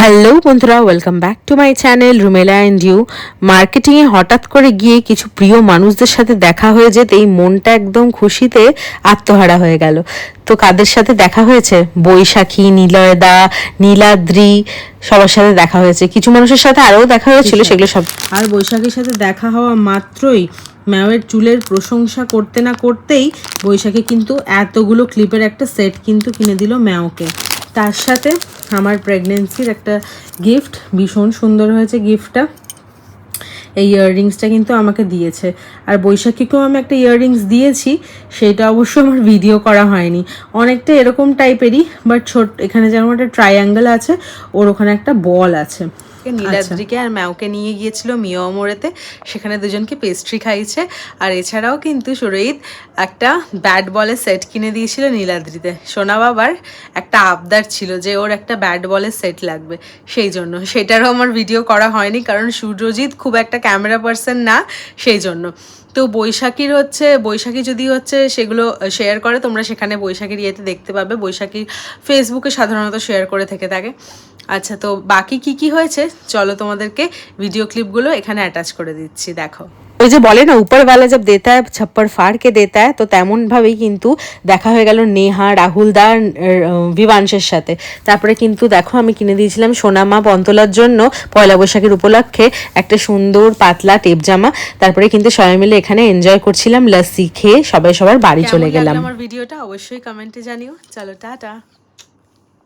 Hello বন্ধুরা, welcome back to my channel Rumela and you. মার্কেটিংয়ে হঠাৎ করে গিয়ে কিছু প্রিয় মানুষদের সাথে দেখা হয়ে যেতেই মনটা একদম খুশিতে আত্মহারা হয়ে গেল। তো কাদের সাথে দেখা হয়েছে? বৈশাখী, নিলয়দা, নীলাদ্রি, সবার সাথে দেখা হয়েছে। কিছু মানুষের সাথে আরও দেখা হয়েছিল, সেগুলো সব। আর বৈশাখীর সাথে দেখা হওয়া মাত্রই ম্যাওয়ের চুলের প্রশংসা করতে না করতেই বৈশাখী কিন্তু এতগুলো ক্লিপের একটা সেট কিন্তু কিনে দিল ম্যাওকে। তার সাথে আমার প্রেগনেন্সির একটা গিফট, ভীষণ সুন্দর হয়েছে গিফটটা। এই ইয়াররিংসটা কিন্তু আমাকে দিয়েছে। আর বৈশাখীকেও আমি একটা ইয়াররিংস দিয়েছি, সেইটা অবশ্য আমার ভিডিও করা হয়নি। অনেকটা এরকম টাইপেরই, বাট ছোট, এখানে যেমন একটা ট্রায়াঙ্গেল আছে, ওর ওখানে একটা বল আছে। নীলাদ্রিকে আর ম্যাওকে নিয়ে গিয়েছিল মিয়ামোড়েতে, সেখানে দুজনকে পেস্ট্রি খাইয়েছে। আর এছাড়াও কিন্তু সুরহিত একটা ব্যাট বলের সেট কিনে দিয়েছিল নীলাদ্রিতে। সোনা বাবার একটা আবদার ছিল যে ওর একটা ব্যাট বলের সেট লাগবে, সেই জন্য। সেটারও আমার ভিডিও করা হয়নি, কারণ সুরজিৎ খুব একটা ক্যামেরা পার্সন না, সেই জন্য। তো বৈশাখী যদি সেগুলো শেয়ার করে, তোমরা সেখানে বৈশাখীর ইয়েতে দেখতে পাবে। বৈশাখী ফেসবুকে সাধারণত শেয়ার করে থেকে থাকে। আচ্ছা, তো বাকি কি হয়েছে চলো তোমাদেরকে ভিডিও ক্লিপগুলো এখানে অ্যাটাচ করে দিচ্ছি, দেখো। ওই যে বলে না, উপরওয়ালা জব দেতা হ্যায় ছপ্পর ফাড় কে দেতা হ্যায়, তো তেমনভাবেই কিন্তু দেখা হয়ে গেল নেহা, রাহুল দা, বিভাংশের সাথে। তারপরে কিন্তু দেখো, আমি কিনে দিয়েছিলাম সোনামা বন্তলার জন্য পয়লা বৈশাখের উপলক্ষে একটা সুন্দর পাতলা টেপ জামা। তারপরে কিন্তু সবাই মিলে এখানে এনজয় করছিলাম, লস্যি খেয়ে সবাই সবার বাড়ি চলে গেলাম। আমার ভিডিওটা অবশ্যই কমেন্টে জানিও। চলো, টাটা।